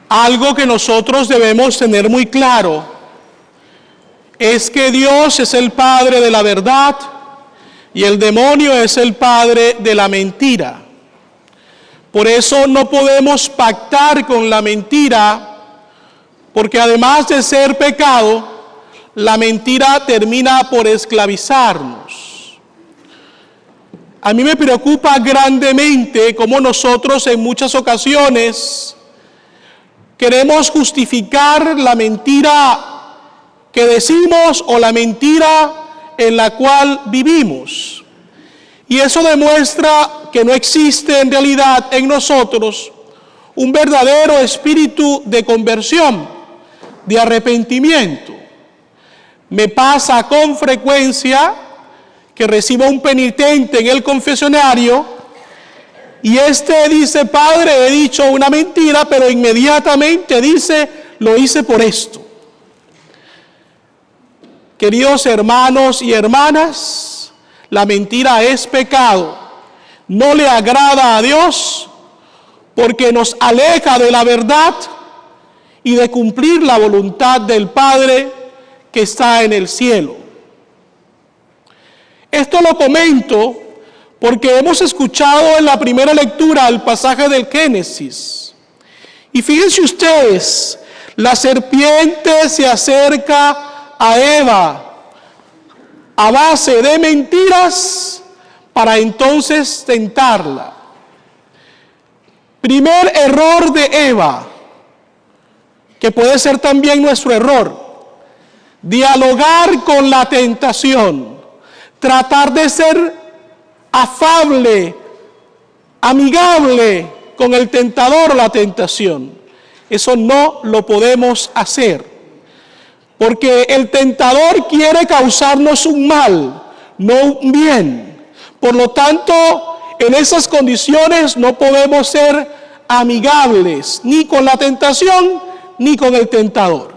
Algo que nosotros debemos tener muy claro es que Dios es el padre de la verdad y el demonio es el padre de la mentira. Por eso no podemos pactar con la mentira, porque además de ser pecado, la mentira termina por esclavizarnos. A mí me preocupa grandemente cómo nosotros en muchas ocasiones queremos justificar la mentira que decimos o la mentira en la cual vivimos. Y eso demuestra que no existe en realidad en nosotros un verdadero espíritu de conversión, de arrepentimiento. Me pasa con frecuencia que recibo un penitente en el confesionario y este dice: padre, he dicho una mentira, pero inmediatamente dice: lo hice por esto. Queridos hermanos y hermanas, la mentira es pecado, no le agrada a Dios porque nos aleja de la verdad y de cumplir la voluntad del Padre que está en el cielo. Esto lo comento porque hemos escuchado en la primera lectura el pasaje del Génesis. Y fíjense ustedes, la serpiente se acerca a Eva a base de mentiras para entonces tentarla. Primer error de Eva, que puede ser también nuestro error: dialogar con la tentación, tratar de ser afable, amigable con el tentador o la tentación. Eso no lo podemos hacer, porque el tentador quiere causarnos un mal, no un bien. Por lo tanto, en esas condiciones no podemos ser amigables ni con la tentación ni con el tentador.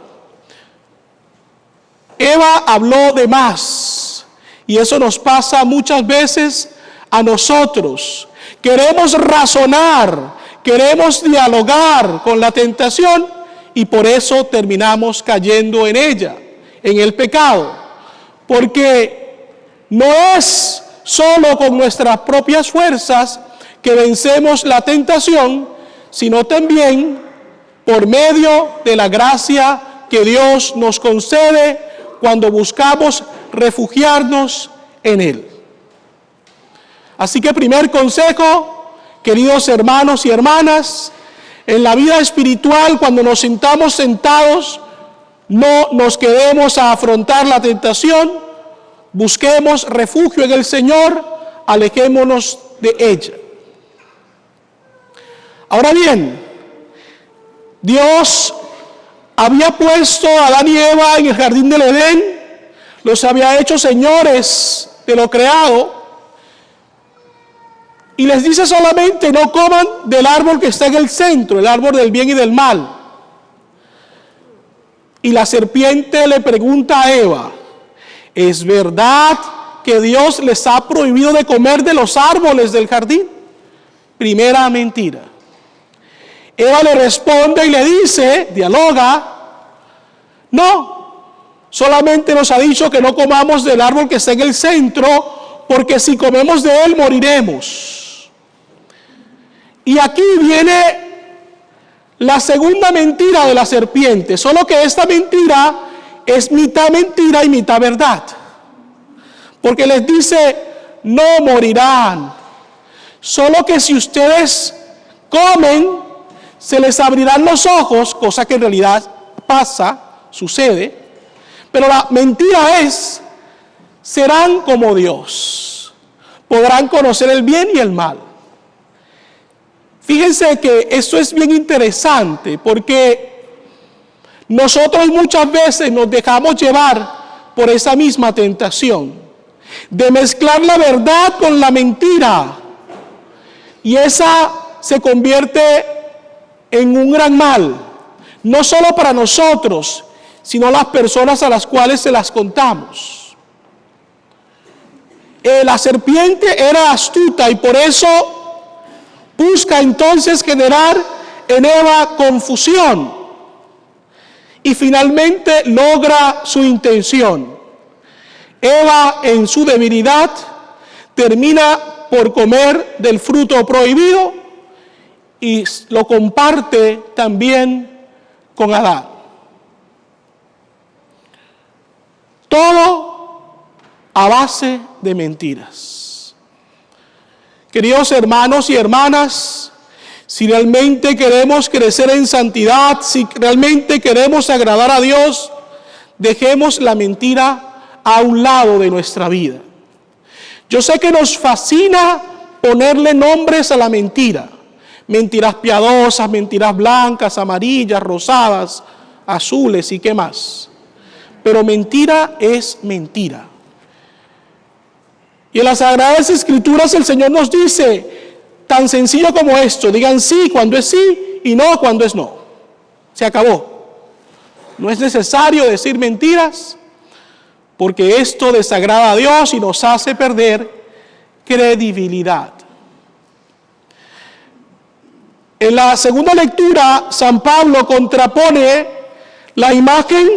Eva habló de más, y eso nos pasa muchas veces a nosotros. Queremos razonar, queremos dialogar con la tentación y por eso terminamos cayendo en ella, en el pecado. Porque no es solo con nuestras propias fuerzas que vencemos la tentación, sino también por medio de la gracia que Dios nos concede cuando buscamos refugiarnos en Él. Así que primer consejo, queridos hermanos y hermanas, en la vida espiritual, cuando nos sintamos sentados, no nos quedemos a afrontar la tentación, busquemos refugio en el Señor, alejémonos de ella. Ahora bien, Dios había puesto a Adán y Eva en el jardín del Edén, los había hecho señores de lo creado, y les dice solamente: no coman del árbol que está en el centro, el árbol del bien y del mal. Y la serpiente le pregunta a Eva: ¿es verdad que Dios les ha prohibido de comer de los árboles del jardín? Primera mentira. Eva le responde y le dice, dialoga: no, solamente nos ha dicho que no comamos del árbol que está en el centro, porque si comemos de él moriremos. Y aquí viene la segunda mentira de la serpiente, solo que esta mentira es mitad mentira y mitad verdad. Porque les dice: no morirán, solo que si ustedes comen, se les abrirán los ojos, cosa que en realidad pasa, sucede. Pero la mentira es: serán como Dios, podrán conocer el bien y el mal. Fíjense que esto es bien interesante, porque nosotros muchas veces nos dejamos llevar por esa misma tentación de mezclar la verdad con la mentira, y esa se convierte en un gran mal, no solo para nosotros, sino las personas a las cuales se las contamos. La serpiente era astuta y por eso busca entonces generar en Eva confusión y finalmente logra su intención. Eva, en su debilidad, termina por comer del fruto prohibido y lo comparte también con Adán. Todo a base de mentiras. Queridos hermanos y hermanas, si realmente queremos crecer en santidad, si realmente queremos agradar a Dios, dejemos la mentira a un lado de nuestra vida. Yo sé que nos fascina ponerle nombres a la mentira. Mentiras piadosas, mentiras blancas, amarillas, rosadas, azules y qué más. Pero mentira es mentira. Y en las Sagradas Escrituras el Señor nos dice, tan sencillo como esto, digan sí cuando es sí y no cuando es no. Se acabó. No es necesario decir mentiras, porque esto desagrada a Dios y nos hace perder credibilidad. En la segunda lectura, San Pablo contrapone la imagen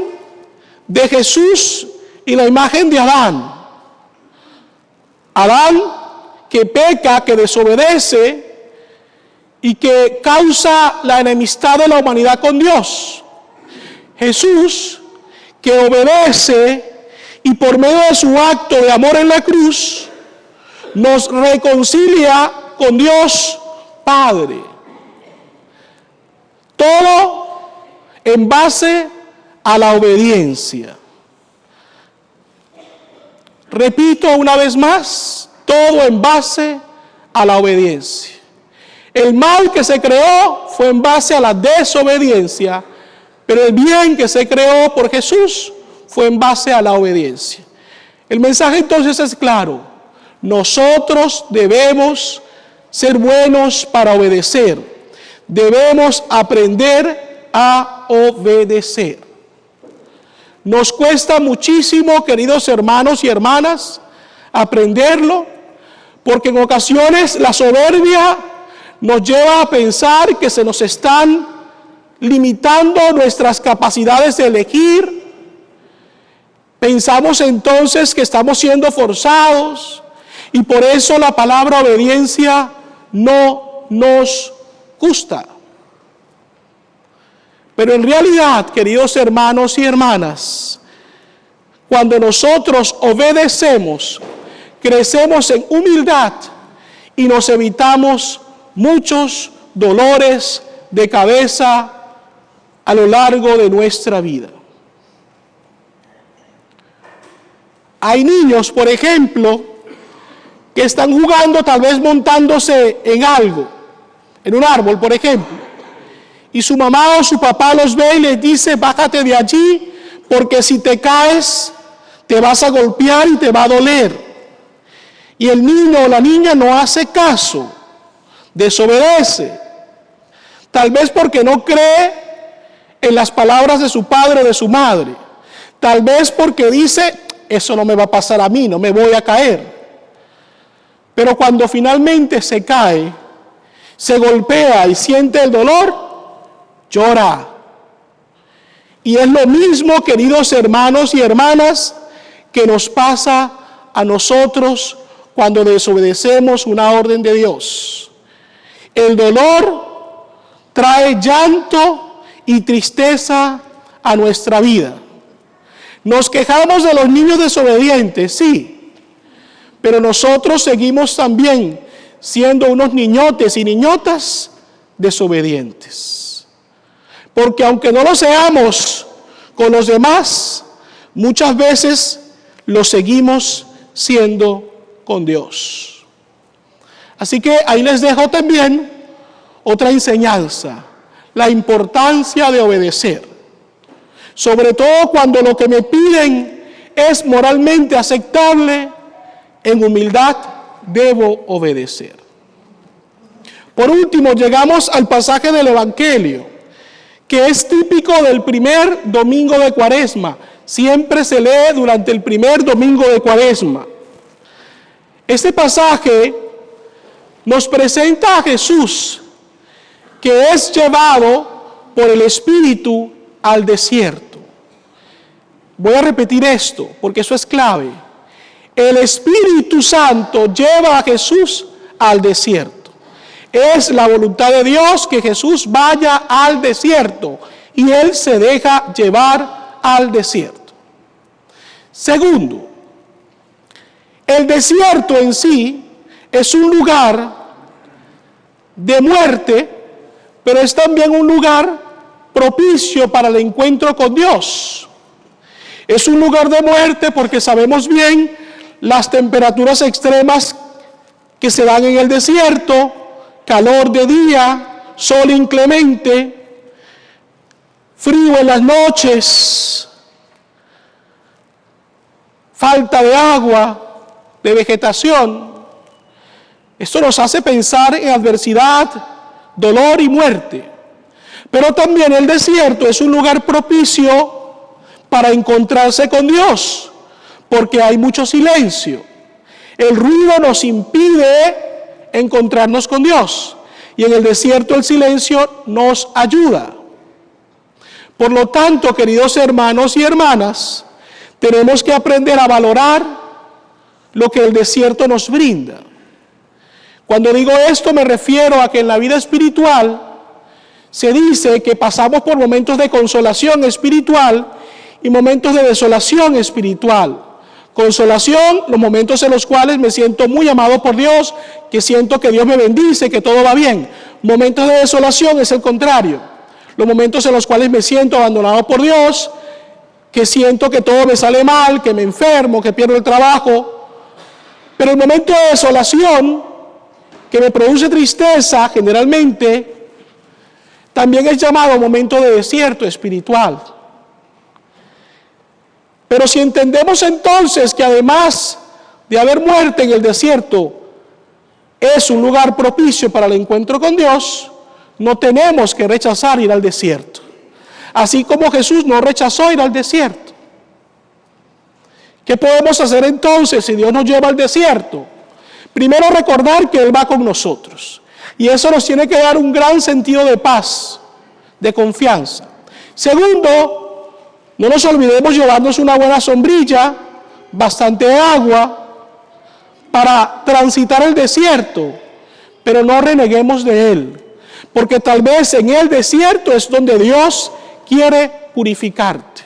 de Jesús y la imagen de Adán. Adán que peca, que desobedece y que causa la enemistad de la humanidad con Dios. Jesús que obedece y por medio de su acto de amor en la cruz nos reconcilia con Dios Padre. Todo en base a la obediencia. Repito una vez más, todo en base a la obediencia. El mal que se creó fue en base a la desobediencia, pero el bien que se creó por Jesús fue en base a la obediencia. El mensaje entonces es claro. Nosotros debemos ser buenos para obedecer. Debemos aprender a obedecer. Nos cuesta muchísimo, queridos hermanos y hermanas, aprenderlo, porque en ocasiones la soberbia nos lleva a pensar que se nos están limitando nuestras capacidades de elegir. Pensamos entonces que estamos siendo forzados y por eso la palabra obediencia no nos gusta. Pero en realidad, queridos hermanos y hermanas, cuando nosotros obedecemos, crecemos en humildad y nos evitamos muchos dolores de cabeza a lo largo de nuestra vida. Hay niños, por ejemplo, que están jugando, tal vez montándose en algo, en un árbol, por ejemplo. Y su mamá o su papá los ve y les dice, bájate de allí, porque si te caes, te vas a golpear y te va a doler. Y el niño o la niña no hace caso, desobedece. Tal vez porque no cree en las palabras de su padre o de su madre. Tal vez porque dice, eso no me va a pasar a mí, no me voy a caer. Pero cuando finalmente se cae, se golpea y siente el dolor, llora. Y es lo mismo, queridos hermanos y hermanas, que nos pasa a nosotros cuando desobedecemos una orden de Dios. El dolor trae llanto y tristeza a nuestra vida. Nos quejamos de los niños desobedientes, sí, pero nosotros seguimos también siendo unos niñotes y niñotas desobedientes. Porque aunque no lo seamos con los demás, muchas veces lo seguimos siendo con Dios. Así que ahí les dejo también otra enseñanza, la importancia de obedecer. Sobre todo cuando lo que me piden es moralmente aceptable, en humildad debo obedecer. Por último, llegamos al pasaje del Evangelio, que es típico del primer domingo de Cuaresma. Siempre se lee durante el primer domingo de Cuaresma. Este pasaje nos presenta a Jesús, que es llevado por el Espíritu al desierto. Voy a repetir esto porque eso es clave. El Espíritu Santo lleva a Jesús al desierto. Es la voluntad de Dios que Jesús vaya al desierto y Él se deja llevar al desierto. Segundo, el desierto en sí es un lugar de muerte, pero es también un lugar propicio para el encuentro con Dios. Es un lugar de muerte porque sabemos bien las temperaturas extremas que se dan en el desierto, calor de día, sol inclemente, frío en las noches, falta de agua, de vegetación. Esto nos hace pensar en adversidad, dolor y muerte. Pero también el desierto es un lugar propicio para encontrarse con Dios, porque hay mucho silencio. El ruido nos impide encontrarnos con Dios, y en el desierto el silencio nos ayuda. Por lo tanto, queridos hermanos y hermanas, tenemos que aprender a valorar lo que el desierto nos brinda. Cuando digo esto me refiero a que en la vida espiritual se dice que pasamos por momentos de consolación espiritual y momentos de desolación espiritual. Consolación, los momentos en los cuales me siento muy amado por Dios, que siento que Dios me bendice, que todo va bien. Momentos de desolación es el contrario. Los momentos en los cuales me siento abandonado por Dios, que siento que todo me sale mal, que me enfermo, que pierdo el trabajo. Pero el momento de desolación, que me produce tristeza generalmente, también es llamado momento de desierto espiritual. Pero si entendemos entonces que además de haber muerte en el desierto, es un lugar propicio para el encuentro con Dios, no tenemos que rechazar ir al desierto. Así como Jesús no rechazó ir al desierto. ¿Qué podemos hacer entonces si Dios nos lleva al desierto? Primero, recordar que Él va con nosotros. Y eso nos tiene que dar un gran sentido de paz, de confianza. Segundo, no nos olvidemos llevarnos una buena sombrilla, bastante agua, para transitar el desierto, pero no reneguemos de Él, porque tal vez en el desierto es donde Dios quiere purificarte.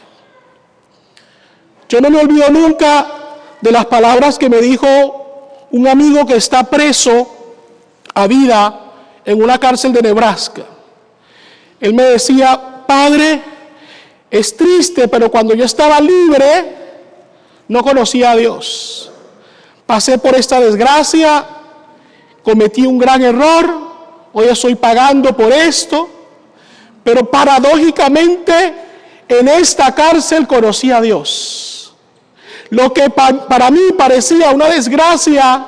Yo no me olvido nunca de las palabras que me dijo un amigo que está preso a vida en una cárcel de Nebraska. Él me decía: padre, es triste, pero cuando yo estaba libre, no conocía a Dios. Pasé por esta desgracia, cometí un gran error, hoy estoy pagando por esto, pero paradójicamente en esta cárcel conocí a Dios. Lo que para mí parecía una desgracia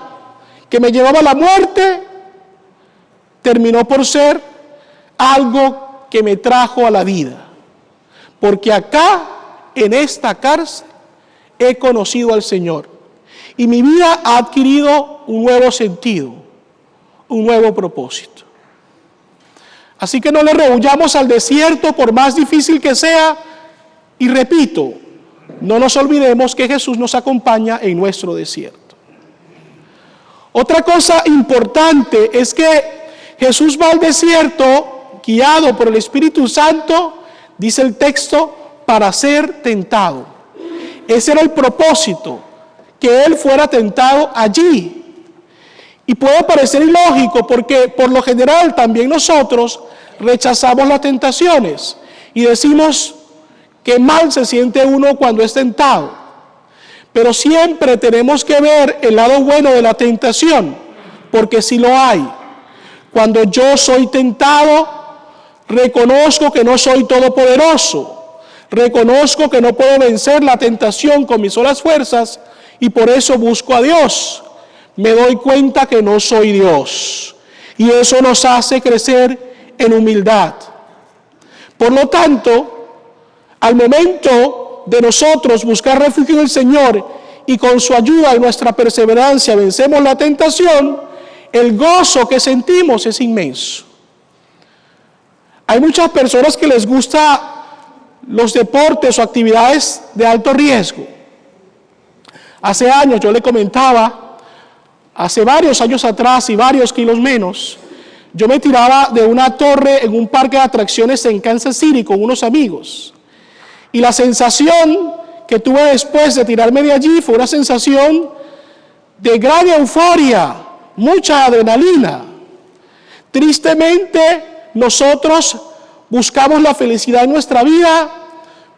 que me llevaba a la muerte, terminó por ser algo que me trajo a la vida. Porque acá, en esta cárcel, he conocido al Señor. Y mi vida ha adquirido un nuevo sentido, un nuevo propósito. Así que no le rehuyamos al desierto por más difícil que sea. Y repito, no nos olvidemos que Jesús nos acompaña en nuestro desierto. Otra cosa importante es que Jesús va al desierto guiado por el Espíritu Santo, dice el texto, para ser tentado. Ese era el propósito, que Él fuera tentado allí. Y puede parecer ilógico porque por lo general también nosotros rechazamos las tentaciones y decimos que mal se siente uno cuando es tentado. Pero siempre tenemos que ver el lado bueno de la tentación, porque sí lo hay. Cuando yo soy tentado, reconozco que no soy todopoderoso, reconozco que no puedo vencer la tentación con mis solas fuerzas y por eso busco a Dios. Me doy cuenta que no soy Dios y eso nos hace crecer en humildad. Por lo tanto, al momento de nosotros buscar refugio en el Señor y con su ayuda y nuestra perseverancia vencemos la tentación, el gozo que sentimos es inmenso. Hay muchas personas que les gusta los deportes o actividades de alto riesgo. Hace años yo le comentaba, hace varios años atrás y varios kilos menos, yo me tiraba de una torre en un parque de atracciones en Kansas City con unos amigos. Y la sensación que tuve después de tirarme de allí fue una sensación de gran euforia, mucha adrenalina. Tristemente, nosotros buscamos la felicidad en nuestra vida,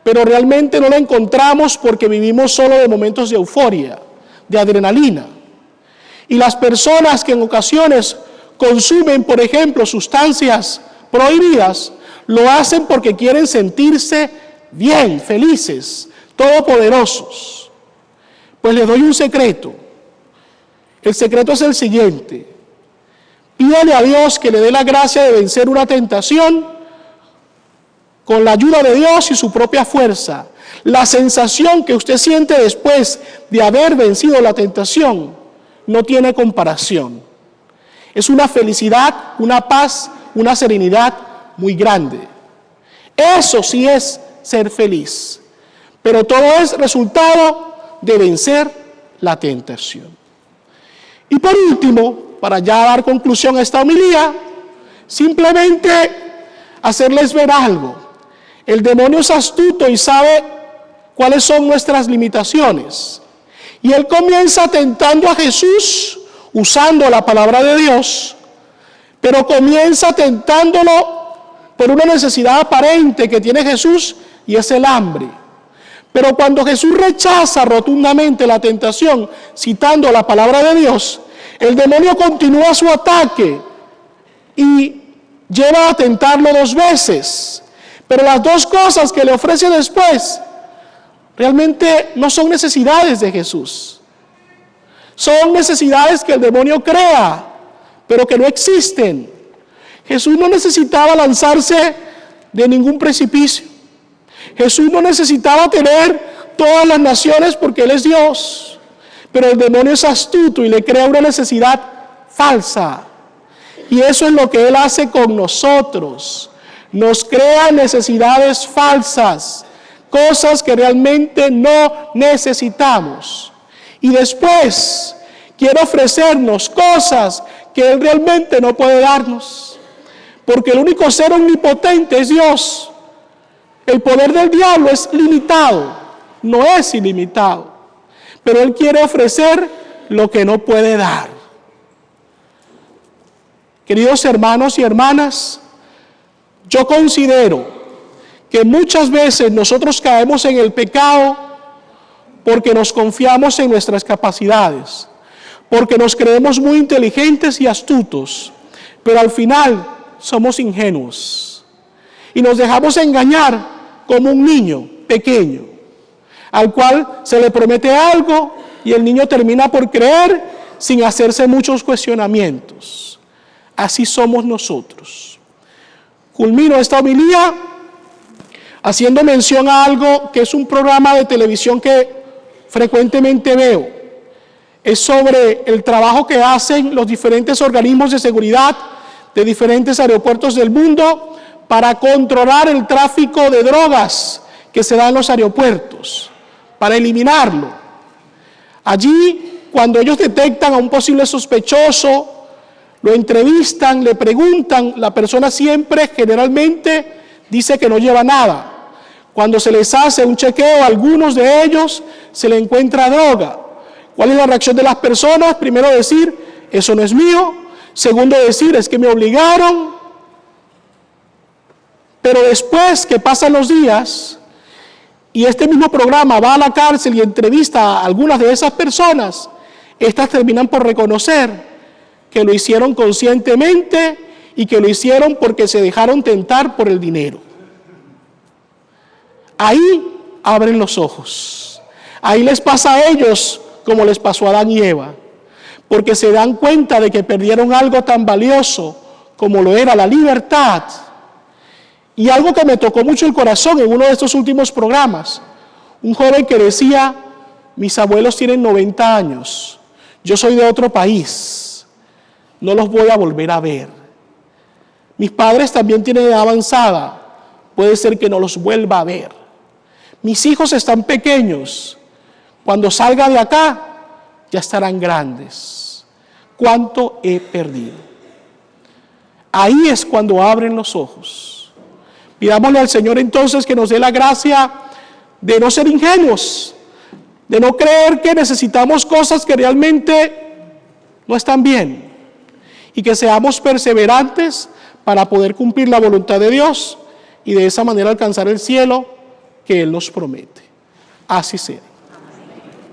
pero realmente no la encontramos porque vivimos solo de momentos de euforia, de adrenalina. Y las personas que en ocasiones consumen, por ejemplo, sustancias prohibidas, lo hacen porque quieren sentirse bien, felices, todopoderosos. Pues les doy un secreto. El secreto es el siguiente: pídale a Dios que le dé la gracia de vencer una tentación con la ayuda de Dios y su propia fuerza. La sensación que usted siente después de haber vencido la tentación no tiene comparación. Es una felicidad, una paz, una serenidad muy grande. Eso sí es ser feliz. Pero todo es resultado de vencer la tentación. Y por último, para ya dar conclusión a esta homilía, simplemente hacerles ver algo. El demonio es astuto y sabe cuáles son nuestras limitaciones. Y él comienza tentando a Jesús usando la palabra de Dios, pero comienza tentándolo por una necesidad aparente que tiene Jesús, y es el hambre. Pero cuando Jesús rechaza rotundamente la tentación, citando la palabra de Dios, el demonio continúa su ataque y lleva a tentarlo 2 veces. Pero las 2 cosas que le ofrece después realmente no son necesidades de Jesús. Son necesidades que el demonio crea, pero que no existen. Jesús no necesitaba lanzarse de ningún precipicio. Jesús no necesitaba tener todas las naciones porque Él es Dios. Pero el demonio es astuto y le crea una necesidad falsa. Y eso es lo que Él hace con nosotros. Nos crea necesidades falsas, cosas que realmente no necesitamos. Y después quiere ofrecernos cosas que Él realmente no puede darnos. Porque el único ser omnipotente es Dios. El poder del diablo es limitado, no es ilimitado. Pero Él quiere ofrecer lo que no puede dar. Queridos hermanos y hermanas, yo considero que muchas veces nosotros caemos en el pecado porque nos confiamos en nuestras capacidades, porque nos creemos muy inteligentes y astutos, pero al final somos ingenuos y nos dejamos engañar como un niño pequeño, al cual se le promete algo y el niño termina por creer sin hacerse muchos cuestionamientos. Así somos nosotros. Culmino esta homilía haciendo mención a algo que es un programa de televisión que frecuentemente veo. Es sobre el trabajo que hacen los diferentes organismos de seguridad de diferentes aeropuertos del mundo para controlar el tráfico de drogas que se da en los aeropuertos, para eliminarlo. Allí, cuando ellos detectan a un posible sospechoso, lo entrevistan, le preguntan, la persona siempre, generalmente, dice que no lleva nada. Cuando se les hace un chequeo a algunos de ellos, se le encuentra droga. ¿Cuál es la reacción de las personas? Primero decir, eso no es mío. Segundo decir, es que me obligaron. Pero después que pasan los días y este mismo programa va a la cárcel y entrevista a algunas de esas personas, estas terminan por reconocer que lo hicieron conscientemente y que lo hicieron porque se dejaron tentar por el dinero. Ahí abren los ojos. Ahí les pasa a ellos como les pasó a Adán y Eva, porque se dan cuenta de que perdieron algo tan valioso como lo era la libertad. Y algo que me tocó mucho el corazón en uno de estos últimos programas, un joven que decía, mis abuelos tienen 90 años, yo soy de otro país, no los voy a volver a ver, Mis padres también tienen edad avanzada, puede ser que no los vuelva a ver. Mis hijos están pequeños, cuando salga de acá ya estarán grandes. ¿Cuánto he perdido? Ahí es cuando abren los ojos. Pidámosle al Señor entonces que nos dé la gracia de no ser ingenuos, de no creer que necesitamos cosas que realmente no están bien, y que seamos perseverantes para poder cumplir la voluntad de Dios y de esa manera alcanzar el cielo que Él nos promete. Así sea.